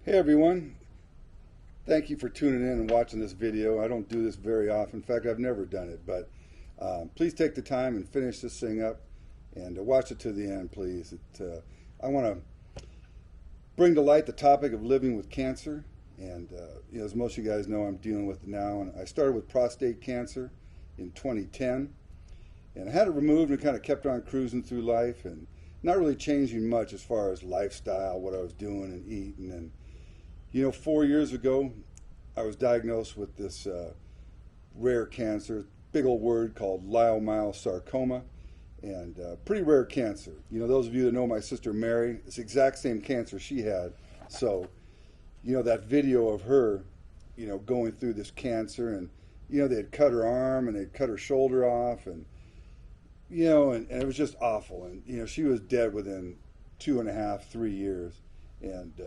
Hey everyone, thank you for tuning in and watching this video. I don't do this very often. In fact, I've never done it, but please take the time and finish this thing up and watch it to the end, please. I want to bring to light the topic of living with cancer, and as most of you guys know, I'm dealing with it now. And I started with prostate cancer in 2010, and I had it removed and kind of kept on cruising through life and not really changing much as far as lifestyle, what I was doing and eating. And 4 years ago, I was diagnosed with this rare cancer, big old word called leiomyosarcoma, and pretty rare cancer. Those of you that know my sister Mary, it's the exact same cancer she had. So, that video of her, going through this cancer, and they had cut her arm and they'd cut her shoulder off, and and it was just awful. And she was dead within 2.5, 3 years, and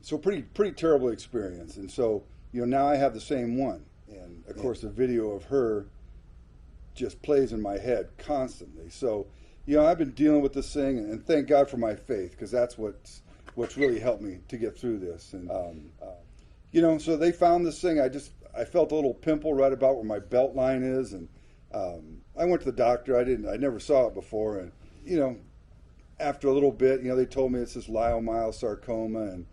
so pretty terrible experience. And so now I have the same one, and of course the video of her just plays in my head constantly. So I've been dealing with this thing, and thank God for my faith, because that's what's really helped me to get through this. And so they found this thing. I felt a little pimple right about where my belt line is, and I went to the doctor. I never saw it before, and after a little bit, they told me it's this leiomyosarcoma, and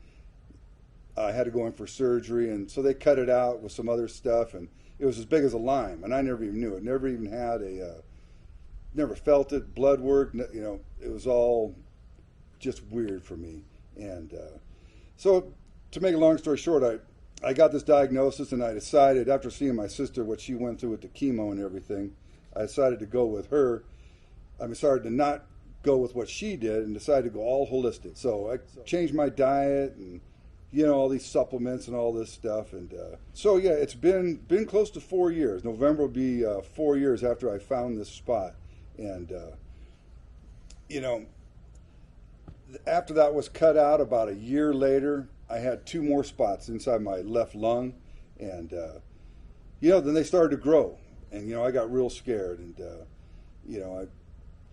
I had to go in for surgery, and so they cut it out with some other stuff, and it was as big as a lime, and I never even knew it. Never even had never felt it, blood work. It was all just weird for me. And so, to make a long story short, I got this diagnosis, and I decided, after seeing my sister, what she went through with the chemo and everything, I decided to go with her. I decided to not go with what she did and decided to go all holistic. So I changed my diet and all these supplements and all this stuff. And so yeah, it's been close to 4 years. November will be 4 years after I found this spot. And after that was cut out, about a year later, I had 2 more spots inside my left lung. And then they started to grow, and I got real scared, and in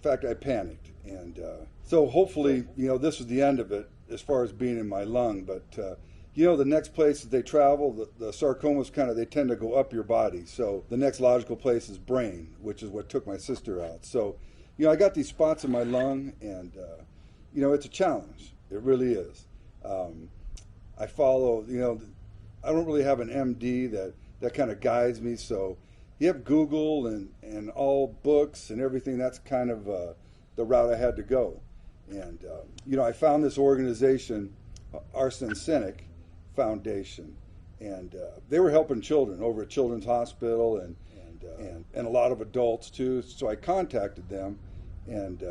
fact I panicked. And so hopefully this is the end of it as far as being in my lung. But the next place that they travel, the sarcomas they tend to go up your body. So the next logical place is brain, which is what took my sister out. So I got these spots in my lung, and it's a challenge. It really is. I follow, I don't really have an MD that kind of guides me. So you have Google and all books and everything. That's kind of the route I had to go. And, I found this organization, Arsene Senek Foundation, and they were helping children over at Children's Hospital and a lot of adults too. So I contacted them, and,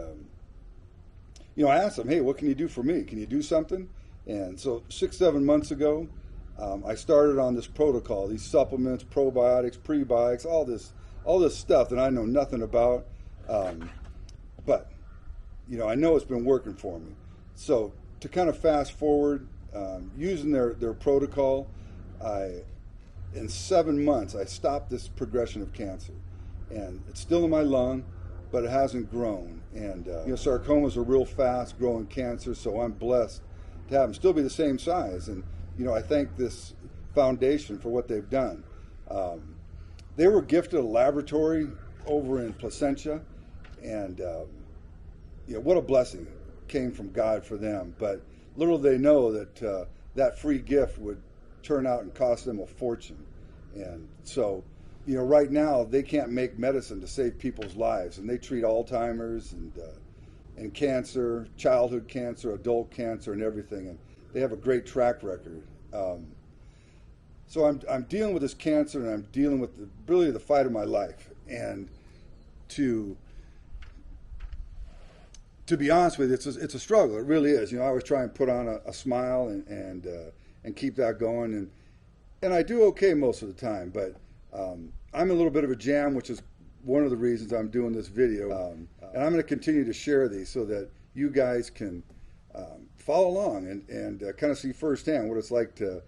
I asked them, hey, what can you do for me? Can you do something? And so 6-7 months ago, I started on this protocol, these supplements, probiotics, prebiotics, all this stuff that I know nothing about. But I know it's been working for me. So to kind of fast forward, using their protocol, in 7 months, I stopped this progression of cancer. And it's still in my lung, but it hasn't grown. And sarcomas are real fast growing cancer, so I'm blessed to have them still be the same size. And I thank this foundation for what they've done. They were gifted a laboratory over in Placentia, and what a blessing came from God for them. But little they know that that free gift would turn out and cost them a fortune. And so right now they can't make medicine to save people's lives, and they treat Alzheimer's and cancer, childhood cancer, adult cancer, and everything. And they have a great track record. So I'm dealing with this cancer, and I'm dealing with really the fight of my life. And to be honest with you, it's a struggle. It really is. I always try and put on a smile and keep that going, and I do okay most of the time. But I'm a little bit of a jam, which is one of the reasons I'm doing this video. And I'm going to continue to share these so that you guys can follow along and kind of see firsthand what it's like to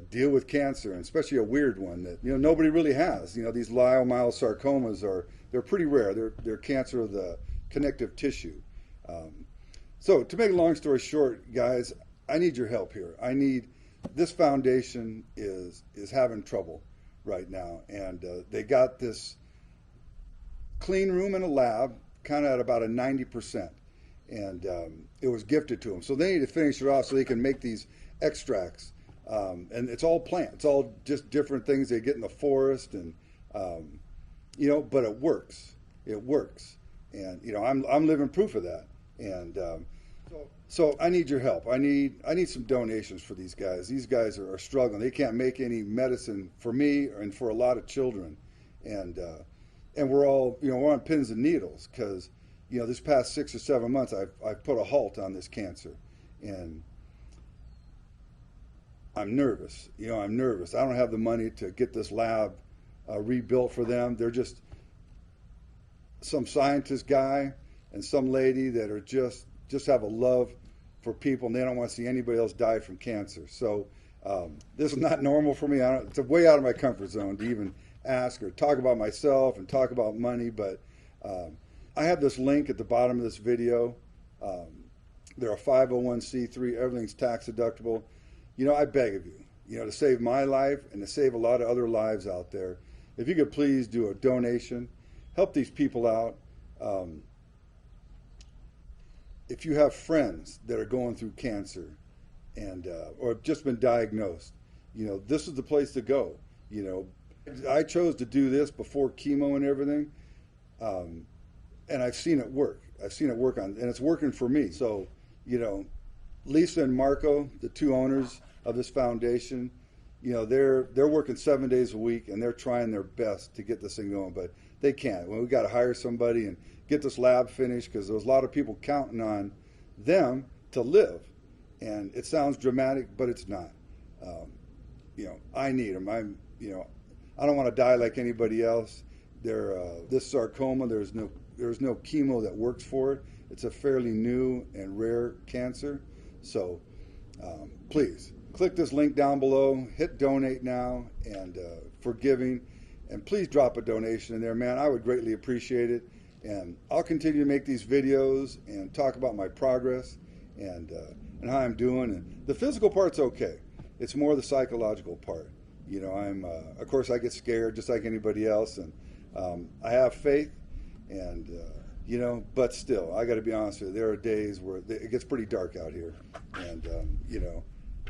deal with cancer, and especially a weird one that nobody really has. These leiomyosarcomas they're pretty rare. They're cancer of the connective tissue. So to make a long story short, guys, I need your help here. This foundation is having trouble right now, and they got this clean room and a lab kind of at about a 90%, and it was gifted to them. So they need to finish it off so they can make these extracts, and it's all plant. It's all just different things they get in the forest, and but it works. It works, and I'm living proof of that. And so I need your help. I need some donations for these guys. These guys are struggling. They can't make any medicine for me and for a lot of children, and we're all we're on pins and needles because this past 6 or 7 months I've put a halt on this cancer, and I'm nervous. I'm nervous. I don't have the money to get this lab rebuilt for them. They're just some scientist guy and some lady that are just have a love for people, and they don't want to see anybody else die from cancer. So this is not normal for me. It's way out of my comfort zone to even ask or talk about myself and talk about money, but I have this link at the bottom of this video. They're a 501c3. Everything's tax deductible. I beg of you, to save my life and to save a lot of other lives out there, if you could please do a donation, help these people out. If you have friends that are going through cancer and or have just been diagnosed, this is the place to go. I chose to do this before chemo and everything, and I've seen it work. I've seen it work and it's working for me. So, Lisa and Marco, the two owners of this foundation, they're working 7 days a week, and they're trying their best to get this thing going, but they can't. Well, we got to hire somebody and get this lab finished because there's a lot of people counting on them to live. And it sounds dramatic, but it's not. I need them. I don't want to die like anybody else. This sarcoma, there's no chemo that works for it. It's a fairly new and rare cancer. So please click this link down below, hit donate now, and for giving, and please drop a donation in there, man. I would greatly appreciate it. And I'll continue to make these videos and talk about my progress and how I'm doing. And the physical part's okay. It's more the psychological part. Of course, I get scared just like anybody else, and I have faith, and but still, I got to be honest with you. There are days where it gets pretty dark out here, and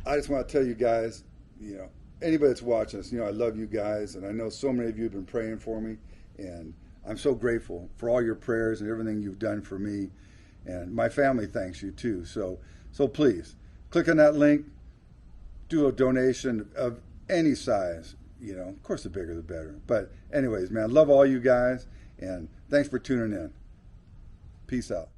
I just want to tell you guys, anybody that's watching us, I love you guys, and I know so many of you have been praying for me, and I'm so grateful for all your prayers and everything you've done for me, and my family thanks you too. So please click on that link, do a donation of any size. Of course, the bigger the better. But anyways, man, love all you guys, and thanks for tuning in. Peace out.